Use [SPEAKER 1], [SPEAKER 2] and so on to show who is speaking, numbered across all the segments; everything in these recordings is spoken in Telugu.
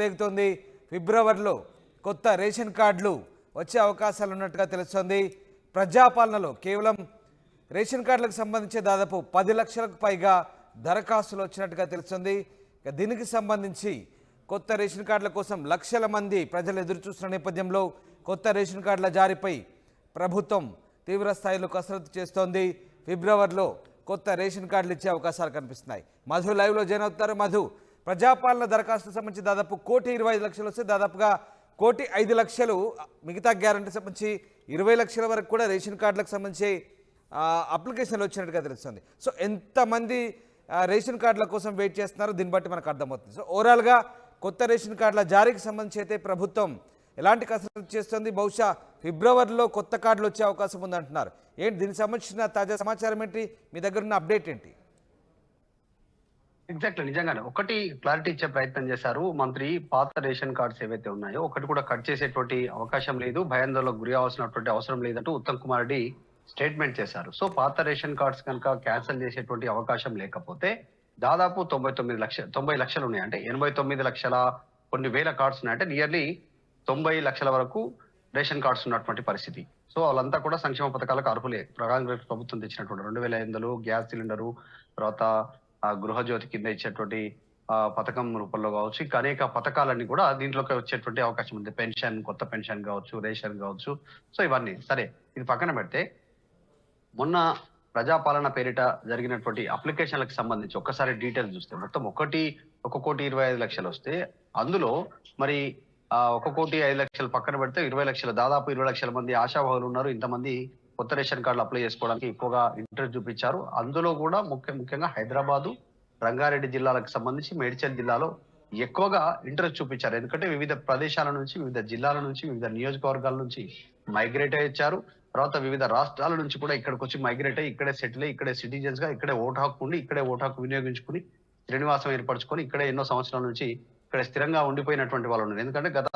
[SPEAKER 1] రేగుతోంది. ఫిబ్రవరిలో కొత్త రేషన్ కార్డులు వచ్చే అవకాశాలు ఉన్నట్టుగా తెలుస్తోంది. ప్రజాపాలనలో కేవలం రేషన్ కార్డులకు సంబంధించి దాదాపు 10 లక్షలకు పైగా దరఖాస్తులు వచ్చినట్టుగా తెలుస్తుంది. దీనికి సంబంధించి కొత్త రేషన్ కార్డుల కోసం లక్షల మంది ప్రజలు ఎదురు చూస్తున్న నేపథ్యంలో కొత్త రేషన్ కార్డుల జారీపై ప్రభుత్వం తీవ్ర స్థాయిలో కసరత్తు చేస్తోంది. ఫిబ్రవరిలో కొత్త రేషన్ కార్డులు ఇచ్చే అవకాశాలు కనిపిస్తున్నాయి. మధు లైవ్లో జాయిన్ అవుతున్నారు. మధు, ప్రజాపాలన దరఖాస్తులకు సంబంధించి దాదాపు 1,25,00,000 వస్తే దాదాపుగా 1,05,00,000 మిగతా గ్యారంటీ సంబంధించి 20 లక్షల వరకు కూడా రేషన్ కార్డులకు సంబంధించి అప్లికేషన్లు వచ్చినట్టుగా తెలుస్తుంది. సో ఎంతమంది రేషన్ కార్డుల కోసం వెయిట్ చేస్తున్నారు దీన్ని బట్టి మనకు అర్థమవుతుంది. సో ఓవరాల్గా కొత్త రేషన్ కార్డుల జారీకి సంబంధించి అయితే ప్రభుత్వం ఎలాంటి కసరత్తు చేస్తుంది? బహుశా ఫిబ్రవరిలో కొత్త కార్డులు వచ్చే అవకాశం ఉందంటున్నారు. ఏంటి దీనికి సంబంధించిన తాజా సమాచారం ఏంటి? మీ దగ్గర ఉన్న అప్డేట్ ఏంటి?
[SPEAKER 2] ఎగ్జాక్ట్లీ, నిజంగానే ఒకటి క్లారిటీ ఇచ్చే ప్రయత్నం చేశారు మంత్రి. పాత రేషన్ కార్డ్స్ ఏవైతే ఉన్నాయో ఒకటి కూడా కట్ చేసేటువంటి అవకాశం లేదు, భయాందోళనకు గురి అవ్వాల్సినటువంటి అవసరం లేదంటూ ఉత్తమ్ కుమార్ రెడ్డి స్టేట్మెంట్ చేశారు. సో పాత రేషన్ కార్డ్స్ కనుక క్యాన్సిల్ చేసేటువంటి అవకాశం లేకపోతే దాదాపు 90 లక్షలు ఉన్నాయి. అంటే 89 లక్షల కొన్ని వేల కార్డ్స్ ఉన్నాయి. అంటే నియర్లీ 90 లక్షల వరకు రేషన్ కార్డ్స్ ఉన్నటువంటి పరిస్థితి. సో వాళ్ళంతా కూడా సంక్షేమ పథకాలకు అర్హులే. కాంగ్రెస్ ప్రభుత్వం తెచ్చినటువంటి 2,500 గ్యాస్ సిలిండరు, తర్వాత గృహజ్యోతి కింద ఇచ్చేటువంటి పథకం రూపంలో కావచ్చు, ఇంకా అనేక పథకాలన్నీ కూడా దీంట్లోకి వచ్చేటువంటి అవకాశం ఉంది. పెన్షన్, కొత్త పెన్షన్ కావచ్చు, రేషన్ కావచ్చు. సో ఇవన్నీ సరే, ఇది పక్కన పెడితే మొన్న ప్రజాపాలన పేరిట జరిగినటువంటి అప్లికేషన్లకు సంబంధించి ఒక్కసారి డీటెయిల్స్ చూస్తే మొత్తం 1,25,00,000 వస్తే అందులో మరి 1,05,00,000 పక్కన పెడితే 20 లక్షలు, దాదాపు 20 లక్షల మంది ఆశావాహులు ఉన్నారు. ఇంతమంది కొత్త రేషన్ కార్డులు అప్లై చేసుకోవడానికి ఎక్కువగా ఇంట్రెస్ట్ చూపించారు. అందులో కూడా ముఖ్యంగా హైదరాబాదు, రంగారెడ్డి జిల్లాలకు సంబంధించి మేడ్చల్ జిల్లాలో ఎక్కువగా ఇంట్రెస్ట్ చూపించారు. ఎందుకంటే వివిధ ప్రదేశాల నుంచి, వివిధ జిల్లాల నుంచి, వివిధ నియోజకవర్గాల నుంచి మైగ్రేట్ అయ్యారు. తర్వాత వివిధ రాష్ట్రాల నుంచి కూడా ఇక్కడికి వచ్చి మైగ్రేట్ అయ్యి ఇక్కడే సెటిల్ అయ్యి ఇక్కడే సిటిజన్స్ గా ఇక్కడే ఓటు హక్కు ఉండి ఇక్కడే ఓటు హక్కు వినియోగించుకుని శ్రీనివాసం ఏర్పరచుకొని ఇక్కడే ఎన్నో సంవత్సరాల నుంచి ఇక్కడ స్థిరంగా ఉండిపోయినటువంటి వాళ్ళు ఉన్నారు. ఎందుకంటే గత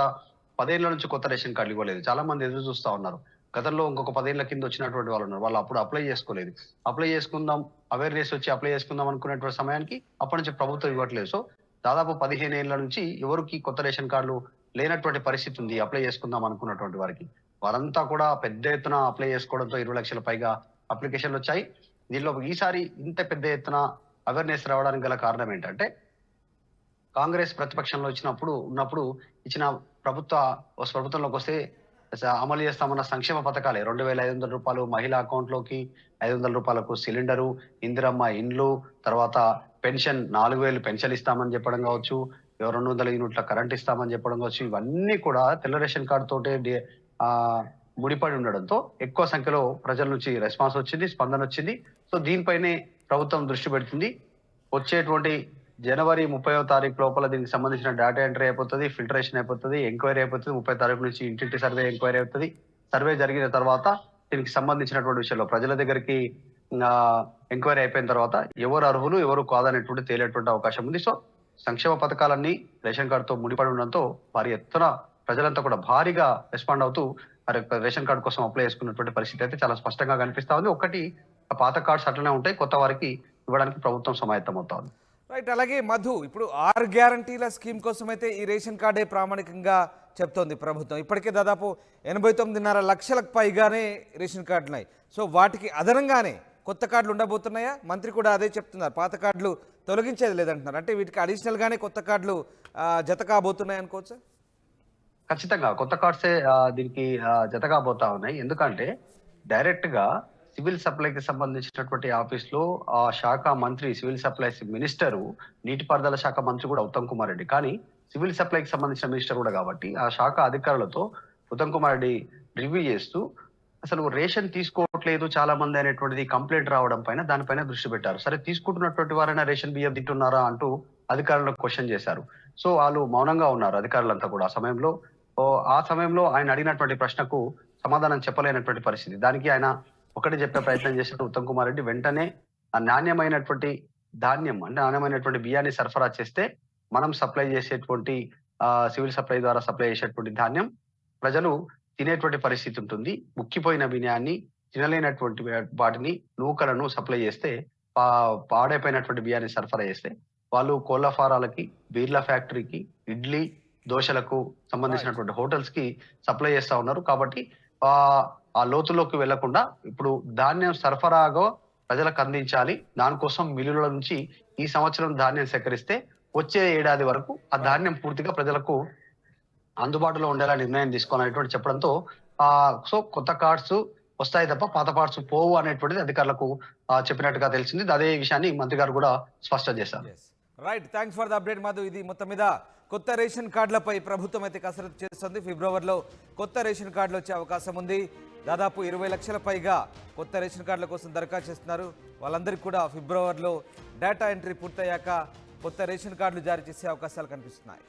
[SPEAKER 2] 10 ఏళ్ల నుంచి కొత్త రేషన్ కార్డులు ఇవ్వలేదు. చాలా మంది ఎదురు చూస్తా ఉన్నారు. గతంలో ఇంకొక 10 ఏళ్ల కింద వచ్చినటువంటి వాళ్ళు ఉన్నారు. వాళ్ళు అప్పుడు అప్లై చేసుకోలేదు. అప్లై చేసుకుందాం, అవేర్నెస్ వచ్చి అప్లై చేసుకుందాం అనుకునేటువంటి సమయానికి అప్పటి నుంచి ప్రభుత్వం ఇవ్వట్లేదు. సో దాదాపు 15 ఏళ్ల నుంచి ఎవరికి కొత్త రేషన్ కార్డులు లేనటువంటి పరిస్థితి ఉంది. అప్లై చేసుకుందాం అనుకున్నటువంటి వారికి వారంతా కూడా పెద్ద ఎత్తున అప్లై చేసుకోవడంతో 20 లక్షల పైగా అప్లికేషన్లు వచ్చాయి. దీనిలో ఈసారి ఇంత పెద్ద ఎత్తున అవేర్నెస్ రావడానికి గల కారణం ఏంటంటే కాంగ్రెస్ ప్రతిపక్షంలో ఉన్నప్పుడు ఇచ్చిన ప్రభుత్వంలోకి వస్తే అమలు చేస్తామన్న సంక్షేమ పథకాలే 2,500 రూపాయలు మహిళా అకౌంట్లోకి, 500 రూపాయలకు సిలిండరు, ఇందిరమ్మ ఇండ్లు, తర్వాత పెన్షన్ 4,000 పెన్షన్ ఇస్తామని చెప్పడం కావచ్చు, 200 యూనిట్ల కరెంట్ ఇస్తామని చెప్పడం కావచ్చు. ఇవన్నీ కూడా తెల్ల రేషన్ కార్డు తోటే ముడిపడి ఉండడంతో ఎక్కువ సంఖ్యలో ప్రజల నుంచి రెస్పాన్స్ వచ్చింది, స్పందన వచ్చింది. సో దీనిపైనే ప్రభుత్వం దృష్టి పెడుతుంది. వచ్చేటువంటి జనవరి 30వ తారీఖు లోపల దీనికి సంబంధించిన డేటా ఎంట్రీ అయిపోతుంది, ఫిల్టరేషన్ అయిపోతుంది, ఎంక్వైరీ అయిపోతుంది. 30 తారీఖు నుంచి ఇంటింటి సర్వే ఎంక్వైరీ అవుతుంది. సర్వే జరిగిన తర్వాత దీనికి సంబంధించినటువంటి విషయంలో ప్రజల దగ్గరికి ఎంక్వైరీ అయిపోయిన తర్వాత ఎవరు అర్హులు ఎవరు కాదనేటువంటి తేలేటువంటి అవకాశం ఉంది. సో సంక్షేమ పథకాలన్నీ రేషన్ కార్డుతో ముడిపడి ఉండడంతో వారి ఎత్తున ప్రజలంతా కూడా భారీగా రెస్పాండ్ అవుతూ మరి రేషన్ కార్డు కోసం అప్లై చేసుకున్నటువంటి పరిస్థితి అయితే చాలా స్పష్టంగా కనిపిస్తా ఉంది. ఒకటి, పాత కార్డ్స్ అట్లనే ఉంటాయి, కొత్త వారికి ఇవ్వడానికి ప్రభుత్వం సమాయత్తం అవుతా ఉంది.
[SPEAKER 1] రైట్. అలాగే మధు, ఇప్పుడు 6 గ్యారంటీల స్కీమ్ కోసం అయితే ఈ రేషన్ కార్డే ప్రామాణికంగా చెప్తోంది ప్రభుత్వం. ఇప్పటికే దాదాపు 89.5 లక్షలకు పైగానే రేషన్ కార్డులు ఉన్నాయి. సో వాటికి అదనంగానే కొత్త కార్డులు ఉండబోతున్నాయా? మంత్రి కూడా అదే చెప్తున్నారు, పాత కార్డులు తొలగించేది లేదంటున్నారు. అంటే వీటికి అడిషనల్గానే కొత్త కార్డులు జత కాబోతున్నాయి అనుకోవచ్చా?
[SPEAKER 2] ఖచ్చితంగా కొత్త కార్డ్సే దీనికి జత కాబోతా ఉన్నాయి. ఎందుకంటే డైరెక్ట్ గా సివిల్ సప్లైకి సంబంధించినటువంటి ఆఫీస్ లో ఆ శాఖ మంత్రి, సివిల్ సప్లైస్ మినిస్టరు, నీటిపారుదల శాఖ మంత్రి కూడా ఉత్తమ్ కుమార్ రెడ్డి. కానీ సివిల్ సప్లైకి సంబంధించిన మినిస్టర్ కూడా కాబట్టి ఆ శాఖ అధికారులతో ఉత్తమ్ కుమార్ రెడ్డి రివ్యూ చేస్తూ అసలు రేషన్ తీసుకోవట్లేదు చాలా మంది అనేటువంటిది కంప్లైంట్ రావడం పైన దానిపైన దృష్టి పెట్టారు. సరే, తీసుకుంటున్నటువంటి వారైనా రేషన్ బియ్యం తింటున్నారా అంటూ అధికారులకు క్వశ్చన్ చేశారు. సో వాళ్ళు మౌనంగా ఉన్నారు అధికారులంతా కూడా. ఆ సమయంలో ఆయన అడిగినటువంటి ప్రశ్నకు సమాధానం చెప్పలేనటువంటి పరిస్థితి. దానికి ఆయన ఒకటి చెప్పే ప్రయత్నం చేసినట్టు ఉత్తమ్ కుమార్ రెడ్డి వెంటనే ఆ నాణ్యమైనటువంటి ధాన్యం, అంటే నాణ్యమైనటువంటి బియ్యాన్ని సరఫరా చేస్తే మనం సప్లై చేసేటువంటి సివిల్ సప్లై ద్వారా సప్లై చేసేటువంటి ధాన్యం ప్రజలు తినేటువంటి పరిస్థితి ఉంటుంది. ముక్కిపోయిన బియ్యాన్ని, తినలేనటువంటి వాటిని, నూకలను సప్లై చేస్తే, పాడైపోయినటువంటి బియ్యాన్ని సరఫరా చేస్తే వాళ్ళు కోళ్ల ఫారాలకి, బీర్ల ఫ్యాక్టరీకి, ఇడ్లీ దోశలకు సంబంధించినటువంటి హోటల్స్ కి సప్లై చేస్తా ఉన్నారు. కాబట్టి ఆ ఆ లోతులోకి వెళ్లకుండా ఇప్పుడు ధాన్యం సరఫరాగా ప్రజలకు అందించాలి. దానికోసం మిల్లుల నుంచి ఈ సంవత్సరం ధాన్యం సేకరిస్తే వచ్చే ఏడాది వరకు ఆ ధాన్యం పూర్తిగా ప్రజలకు అందుబాటులో ఉండేలా నిర్ణయం తీసుకోవాలనేటువంటి చెప్పడంతో సో కొత్త కార్డ్స్ వస్తాయి తప్ప పాత కార్డ్స్ పోవు అనేటువంటిది అధికారులకు చెప్పినట్టుగా తెలిసింది. అదే విషయాన్ని మంత్రి గారు కూడా స్పష్టం చేశారు.
[SPEAKER 1] Right, thanks for the update Madhu. ఇది మొత్తం మీద కొత్త రేషన్ కార్డులపై ప్రభుత్వం అయితే కసరత్తు చేస్తుంది. ఫిబ్రవరిలో కొత్త రేషన్ కార్డులు వచ్చే అవకాశం ఉంది. దాదాపు 20 లక్షల పైగా కొత్త రేషన్ కార్డుల కోసం దరఖాస్తు చేస్తున్నారు. వాళ్ళందరికీ కూడా ఫిబ్రవరిలో డేటా ఎంట్రీ పూర్తయ్యాక కొత్త రేషన్ కార్డులు జారీ చేసే అవకాశాలు కనిపిస్తున్నాయి.